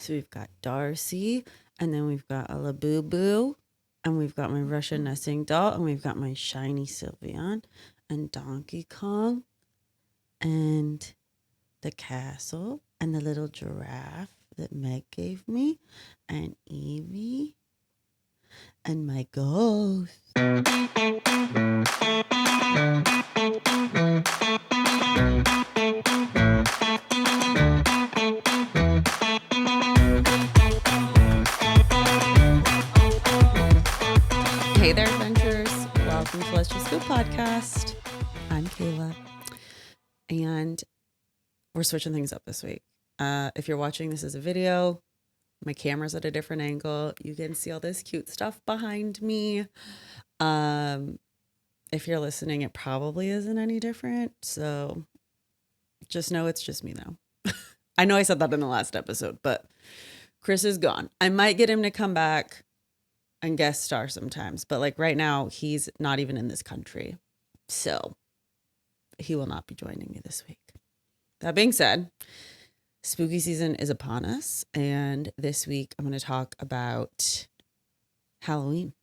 So we've got Darcy, and then we've got a Labubu, and we've got my Russian nesting doll, and we've got my shiny Sylveon, and Donkey Kong, and the castle, and the little giraffe that Meg gave me, and Evie, and my ghost. Hey there, adventurers. Welcome to Let's Just Go podcast. I'm Kayla, and we're switching things up this week. If you're watching this as a video, my camera's at a different angle. You can see all this cute stuff behind me. If you're listening, it probably isn't any different. So just know it's just me now. I know I said that in the last episode, but Chris is gone. I might get him to come back and guest star sometimes, but like right now, he's not even in this country. So he will not be joining me this week. That being said, spooky season is upon us, and this week I'm going to talk about Halloween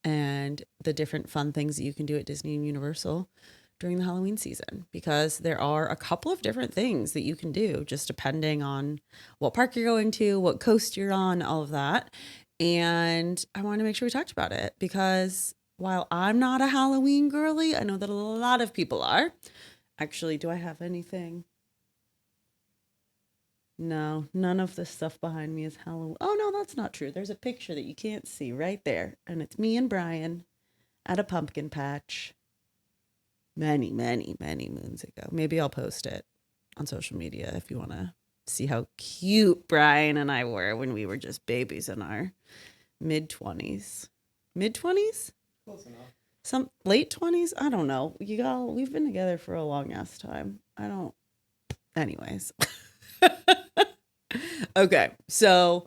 and the different fun things that you can do at Disney and Universal during the Halloween season, because there are a couple of different things that you can do just depending on what park you're going to, what coast you're on, all of that. And I wanted to make sure we talked about it because while I'm not a Halloween girly, I know that a lot of people are. Actually, do I have anything? No, none of the stuff behind me is Halloween. Oh, no, that's not true. There's a picture that you can't see right there. And it's me and Brian at a pumpkin patch many, many, many moons ago. Maybe I'll post it on social media if you want to see how cute Brian and I were when we were just babies in our mid-20s. Mid-20s? Close enough. Some late 20s? I don't know. We've been together for a long ass time. Anyways. Okay, so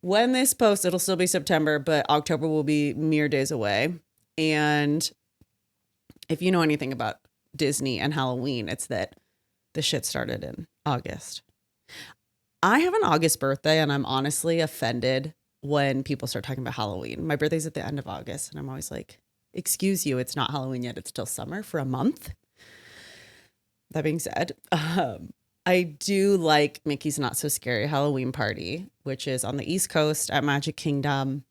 when this posts, it'll still be September, but October will be mere days away. And if you know anything about Disney and Halloween, it's that the shit started in August. I have an August birthday, and I'm honestly offended when people start talking about Halloween. My birthday's at the end of August, and I'm always like, excuse you, it's not Halloween yet. It's still summer for a month. That being said, I do like Mickey's Not So Scary Halloween Party, which is on the East Coast at Magic Kingdom.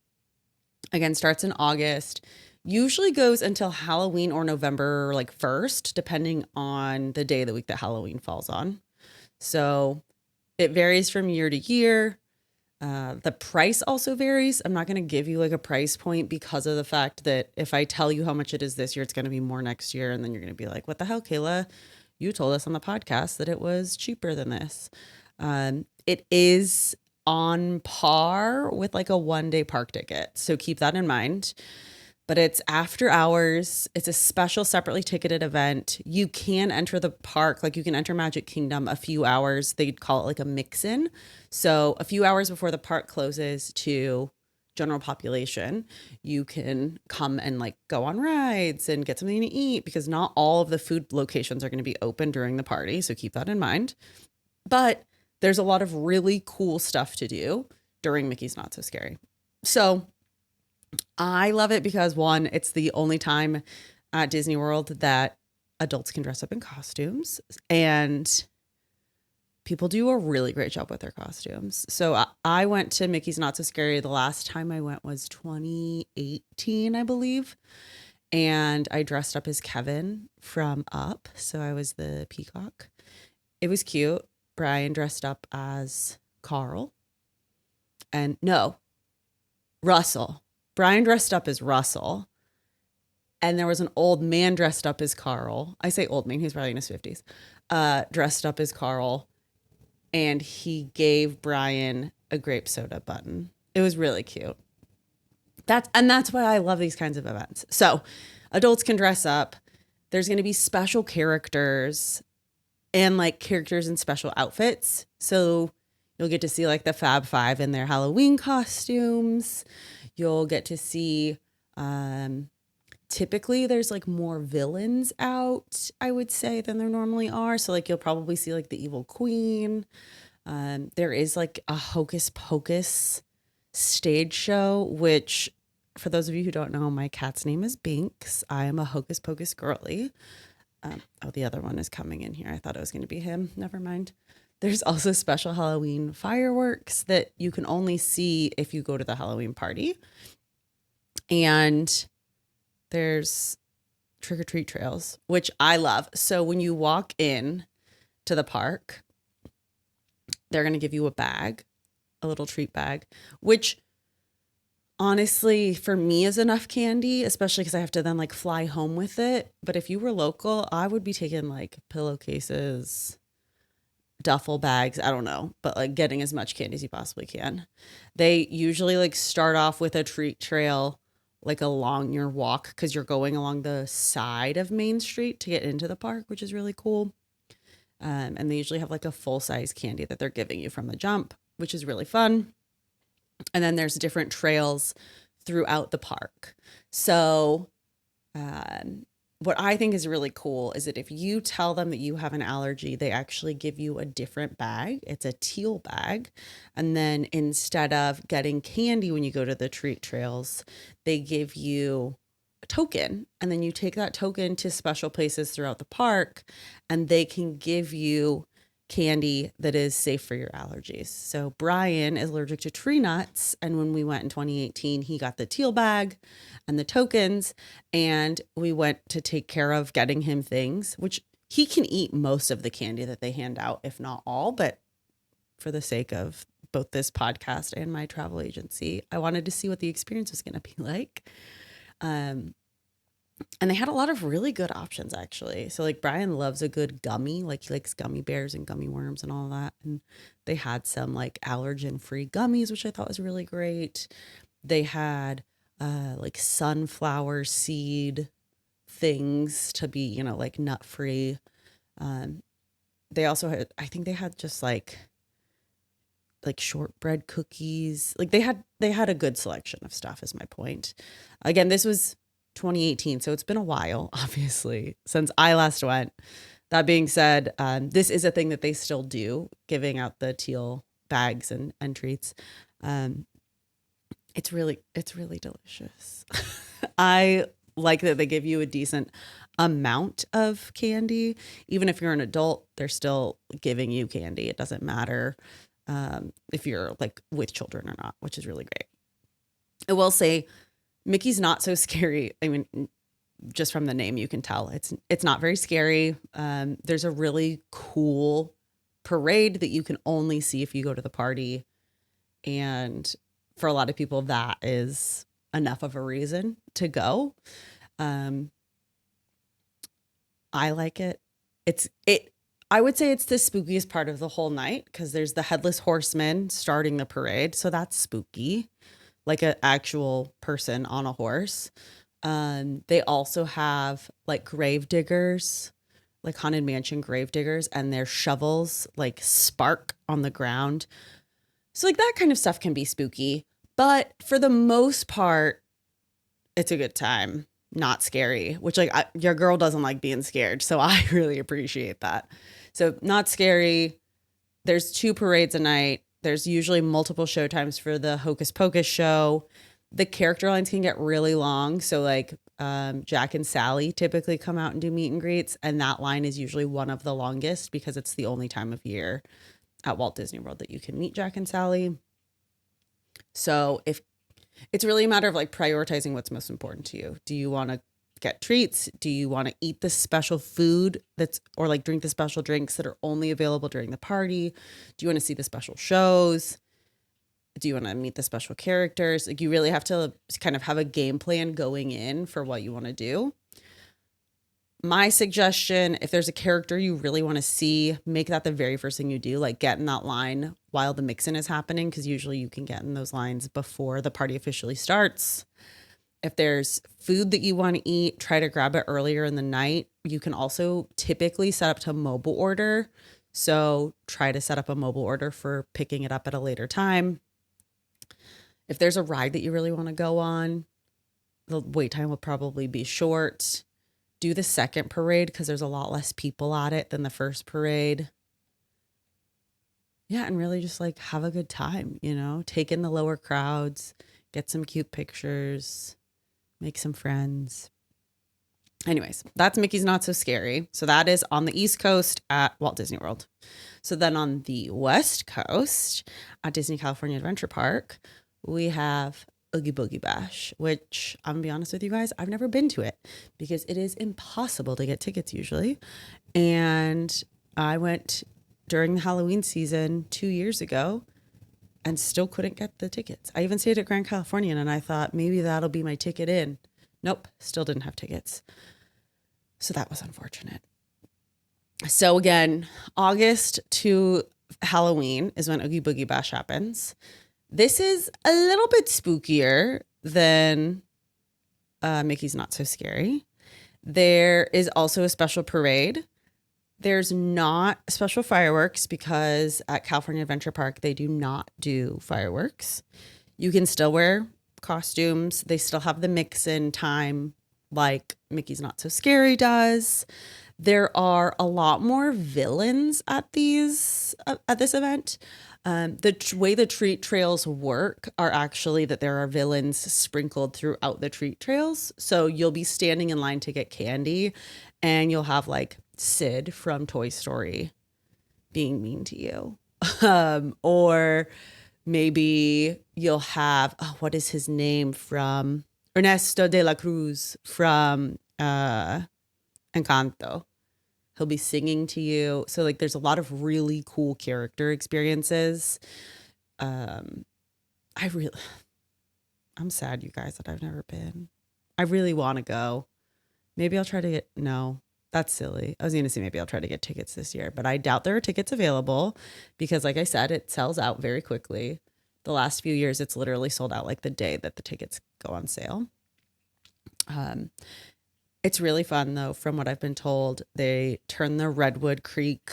Again, starts in August, usually goes until Halloween or November, like 1st, depending on the day of the week that Halloween falls on. So it varies from year to year. The price also varies. I'm not going to give you like a price point because of the fact that if I tell you how much it is this year, it's going to be more next year. And then you're going to be like, what the hell, Kayla? You told us on the podcast that it was cheaper than this. It is on par with like a 1-day park ticket. So keep that in mind. But it's after hours. It's a special separately ticketed event. You can enter the park, like you can enter Magic Kingdom a few hours. They'd call it like a mix-in. So a few hours before the park closes to general population, you can come and like go on rides and get something to eat, because not all of the food locations are going to be open during the party. So keep that in mind. But there's a lot of really cool stuff to do during Mickey's Not So Scary. So I love it because, one, it's the only time at Disney World that adults can dress up in costumes, and people do a really great job with their costumes. So I went to Mickey's Not So Scary. The last time I went was 2018, I believe. And I dressed up as Kevin from Up. So I was the peacock. It was cute. Brian dressed up as Carl. And no, Russell. Brian dressed up as Russell. And there was an old man dressed up as Carl. I say old man, he's probably in his 50s. Dressed up as Carl. And he gave Brian a grape soda button. It was really cute. That's why I love these kinds of events. So adults can dress up. There's going to be special characters and like characters in special outfits. So you'll get to see like the Fab Five in their Halloween costumes. You'll get to see, typically there's like more villains out, I would say, than there normally are. So like you'll probably see like the evil queen. There is like a Hocus Pocus stage show, which for those of you who don't know, my cat's name is Binks. I am a Hocus Pocus girly. Oh, the other one is coming in here. I thought it was going to be him. Never mind. There's also special Halloween fireworks that you can only see if you go to the Halloween party. And there's trick-or-treat trails, which I love. So when you walk in to the park, they're going to give you a bag, a little treat bag, which honestly for me is enough candy, especially because I have to then like fly home with it. But if you were local, I would be taking like pillowcases, duffel bags, I don't know, but like getting as much candy as you possibly can. They usually like start off with a treat trail like along your walk because you're going along the side of Main Street to get into the park, which is really cool. And they usually have like a full size candy that they're giving you from the jump, which is really fun. And then there's different trails throughout the park. So what I think is really cool is that if you tell them that you have an allergy, they actually give you a different bag. It's a teal bag. And then instead of getting candy when you go to the treat trails, they give you a token. And then you take that token to special places throughout the park, and they can give you candy that is safe for your allergies. So Brian is allergic to tree nuts, and when we went in 2018, he got the teal bag and the tokens, and we went to take care of getting him things, which he can eat most of the candy that they hand out, if not all, but for the sake of both this podcast and my travel agency, I wanted to see what the experience was going to be like. And they had a lot of really good options, actually. So, like, Brian loves a good gummy. Like, he likes gummy bears and gummy worms and all that. And they had some, like, allergen-free gummies, which I thought was really great. They had, like, sunflower seed things to be, you know, like, nut-free. They also had, I think they had just, like shortbread cookies. Like, they had a good selection of stuff, is my point. Again, this was 2018, so it's been a while, obviously, since I last went. That being said, this is a thing that they still do, giving out the teal bags and treats. It's really delicious. I like that they give you a decent amount of candy. Even if you're an adult, they're still giving you candy. It doesn't matter if you're like with children or not, which is really great. I will say Mickey's not so scary. I mean, just from the name, you can tell it's not very scary. There's a really cool parade that you can only see if you go to the party. And for a lot of people, that is enough of a reason to go. I like it. I would say it's the spookiest part of the whole night because there's the headless horseman starting the parade. So that's spooky, like an actual person on a horse. They also have like grave diggers, like Haunted Mansion grave diggers, and their shovels like spark on the ground. So like that kind of stuff can be spooky, but for the most part, it's a good time. Not scary, which like your girl doesn't like being scared. So I really appreciate that. So not scary. There's 2 parades a night. There's usually multiple show times for the Hocus Pocus show. The character lines can get really long. So like Jack and Sally typically come out and do meet and greets. And that line is usually one of the longest because it's the only time of year at Walt Disney World that you can meet Jack and Sally. So if it's really a matter of like prioritizing what's most important to you. Do you want to get treats? Do you want to eat the special food or like drink the special drinks that are only available during the party? Do you want to see the special shows? Do you want to meet the special characters? Like, you really have to kind of have a game plan going in for what you want to do. My suggestion, if there's a character you really want to see, make that the very first thing you do. Like, get in that line while the mix-in is happening, because usually you can get in those lines before the party officially starts. If there's food that you want to eat, try to grab it earlier in the night. You can also typically set up to mobile order. So try to set up a mobile order for picking it up at a later time. If there's a ride that you really want to go on, the wait time will probably be short. Do the second parade because there's a lot less people at it than the first parade. yeah, and really just like have a good time, take in the lower crowds, get some cute pictures, make some friends. Anyways, that's Mickey's Not So Scary. So that is on the East Coast at Walt Disney World. So then on the West Coast at Disney California Adventure Park, we have Oogie Boogie Bash, which I'm gonna be honest with you guys, I've never been to it because it is impossible to get tickets usually. And I went during the Halloween season 2 years ago and still couldn't get the tickets. I even stayed at Grand Californian and I thought maybe that'll be my ticket in. Nope, still didn't have tickets. So that was unfortunate. So again, August to Halloween is when Oogie Boogie Bash happens. This is a little bit spookier than Mickey's Not So Scary. There is also a special parade. There's not special fireworks because at California Adventure Park, they do not do fireworks. You can still wear costumes. They still have the mix-in time like Mickey's Not So Scary does. There are a lot more villains at this event. The way the treat trails work are actually that there are villains sprinkled throughout the treat trails. So you'll be standing in line to get candy and you'll have like Sid from Toy Story being mean to you. Or maybe you'll have, what is his name from Ernesto de la Cruz from Encanto. He'll be singing to you. So like there's a lot of really cool character experiences. I'm sad, you guys, that I've never been. I really want to go. Maybe I'll try to get, no, that's silly. I was going to say maybe I'll try to get tickets this year, but I doubt there are tickets available because like I said, it sells out very quickly. The last few years, it's literally sold out like the day that the tickets go on sale. It's really fun though. From what I've been told, they turn the Redwood Creek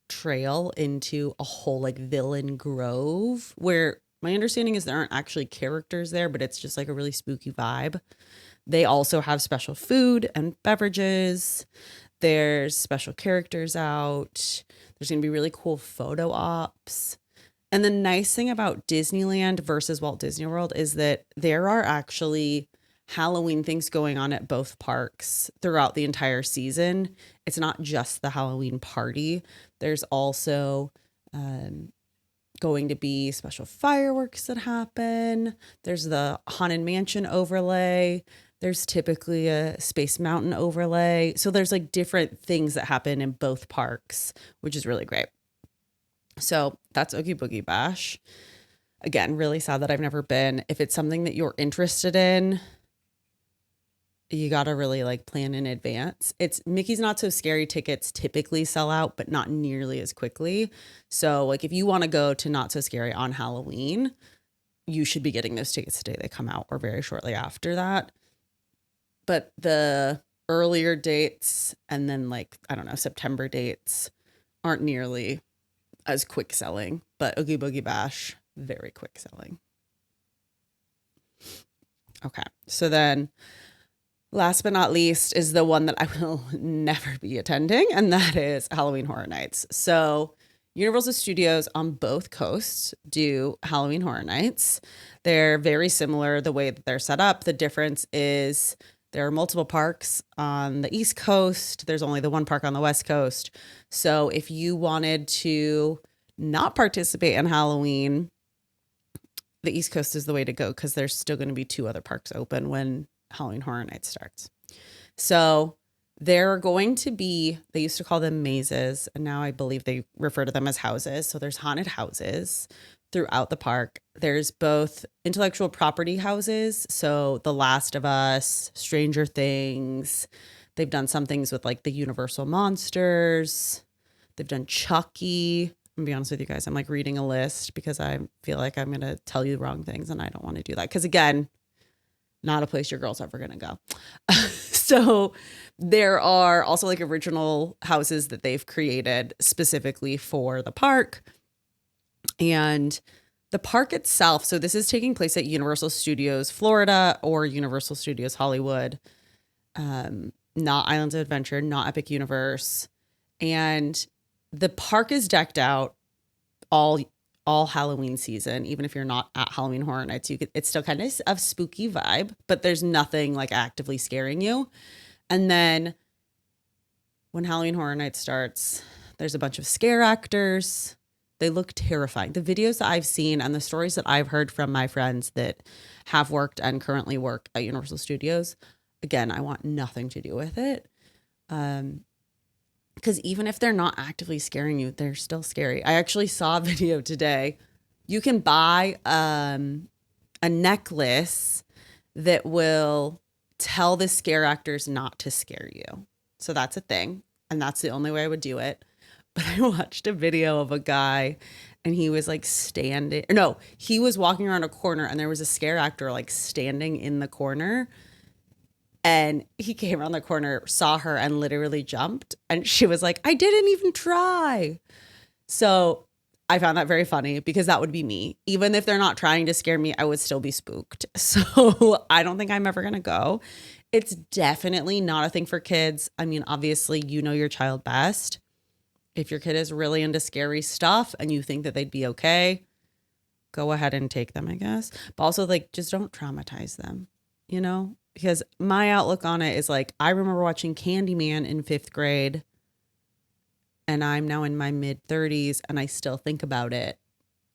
Trail into a whole like villain grove where my understanding is there aren't actually characters there, but it's just like a really spooky vibe. They also have special food and beverages. There's special characters out. There's going to be really cool photo ops. And the nice thing about Disneyland versus Walt Disney World is that there are actually Halloween things going on at both parks throughout the entire season. It's not just the Halloween party. There's also going to be special fireworks that happen. There's the Haunted Mansion overlay. There's typically a Space Mountain overlay. So there's like different things that happen in both parks, which is really great. So that's Oogie Boogie Bash. Again, really sad that I've never been. If it's something that you're interested in, you got to really like plan in advance. It's Mickey's Not So Scary tickets typically sell out, but not nearly as quickly. So like if you want to go to Not So Scary on Halloween, you should be getting those tickets the day they come out or very shortly after that. But the earlier dates and then like, I don't know, September dates aren't nearly as quick selling, but Oogie Boogie Bash, very quick selling. Okay. So then last but not least is the one that I will never be attending, and that is Halloween Horror Nights. So Universal Studios on both coasts do Halloween Horror Nights. They're very similar the way that they're set up. The difference is there are multiple parks on the East Coast. There's only the one park on the West Coast. So if you wanted to not participate in Halloween, the East Coast is the way to go because there's still going to be two other parks open when Halloween Horror Nights starts. So there are going to be, they used to call them mazes, and now I believe they refer to them as houses. So there's haunted houses throughout the park. There's both intellectual property houses. So The Last of Us, Stranger Things. They've done some things with like the Universal Monsters. They've done Chucky. I'm gonna be honest with you guys. I'm like reading a list because I feel like I'm going to tell you the wrong things and I don't want to do that. Because again, not a place your girl's ever going to go. So there are also like original houses that they've created specifically for the park. And the park itself, so this is taking place at Universal Studios Florida or Universal Studios Hollywood, not Islands of Adventure, not Epic Universe. And the park is decked out all Halloween season, even if you're not at Halloween Horror Nights, it's still kind of a spooky vibe, but there's nothing like actively scaring you. And then when Halloween Horror Nights starts, there's a bunch of scare actors. They look terrifying. The videos that I've seen and the stories that I've heard from my friends that have worked and currently work at Universal Studios, again, I want nothing to do with it. Because even if they're not actively scaring you, they're still scary. I actually saw a video today. You can buy a necklace that will tell the scare actors not to scare you. So that's a thing. And that's the only way I would do it. But I watched a video of a guy and he was like he was walking around a corner and there was a scare actor like standing in the corner. And he came around the corner, saw her, and literally jumped. And she was like, I didn't even try. So I found that very funny because that would be me. Even if they're not trying to scare me, I would still be spooked. So I don't think I'm ever going to go. It's definitely not a thing for kids. I mean, obviously, you know your child best. If your kid is really into scary stuff and you think that they'd be okay, go ahead and take them, I guess. But also, like, just don't traumatize them, you know? Because my outlook on it is like, I remember watching Candyman in 5th grade and I'm now in my mid 30s and I still think about it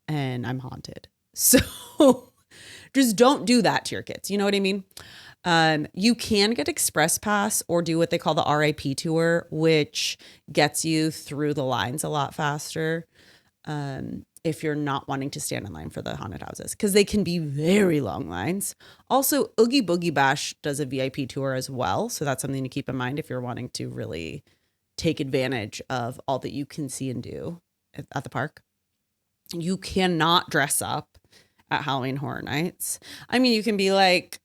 and I'm haunted. So just don't do that to your kids. You know what I mean? You can get Express Pass or do what they call the RIP tour, which gets you through the lines a lot faster. If you're not wanting to stand in line for the haunted houses, because they can be very long lines. Also, Oogie Boogie Bash does a VIP tour as well. So that's something to keep in mind if you're wanting to really take advantage of all that you can see and do at the park. You cannot dress up at Halloween Horror Nights. I mean, you can be like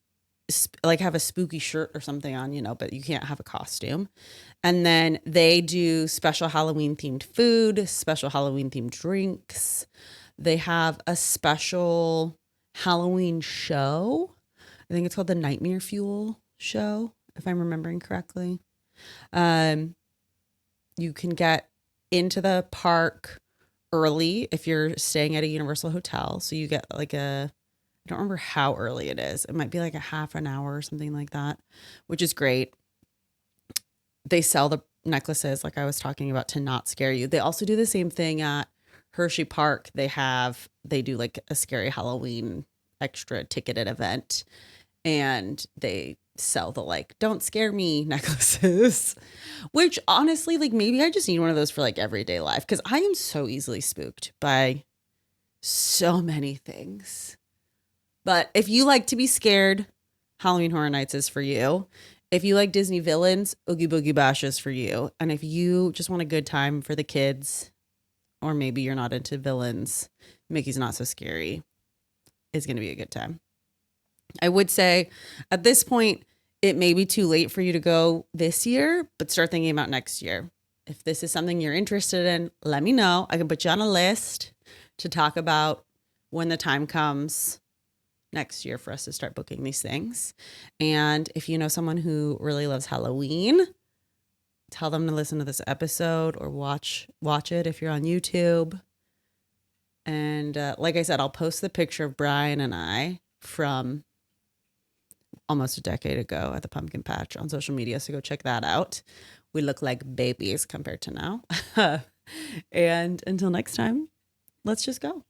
have a spooky shirt or something on, you know, but you can't have a costume. And then they do special Halloween themed food, special Halloween themed drinks. They have a special Halloween show. I think it's called the Nightmare Fuel show, if I'm remembering correctly. You can get into the park early if you're staying at a Universal hotel. So you get like I don't remember how early it is. It might be like a half an hour or something like that, which is great. They sell the necklaces like I was talking about to not scare you. They also do the same thing at Hershey Park. They do like a scary Halloween extra ticketed event and they sell the like don't scare me necklaces, which honestly, like maybe I just need one of those for like everyday life because I am so easily spooked by so many things. But if you like to be scared, Halloween Horror Nights is for you. If you like Disney villains, Oogie Boogie Bash is for you. And if you just want a good time for the kids, or maybe you're not into villains, Mickey's Not So Scary is going to be a good time. I would say at this point, it may be too late for you to go this year, but start thinking about next year. If this is something you're interested in, let me know. I can put you on a list to talk about when the time comes next year for us to start booking these things. And if you know someone who really loves Halloween, tell them to listen to this episode or watch it if you're on YouTube. And like I said, I'll post the picture of Brian and I from almost a decade ago at the pumpkin patch on social media. So go check that out. We look like babies compared to now. And until next time, let's just go.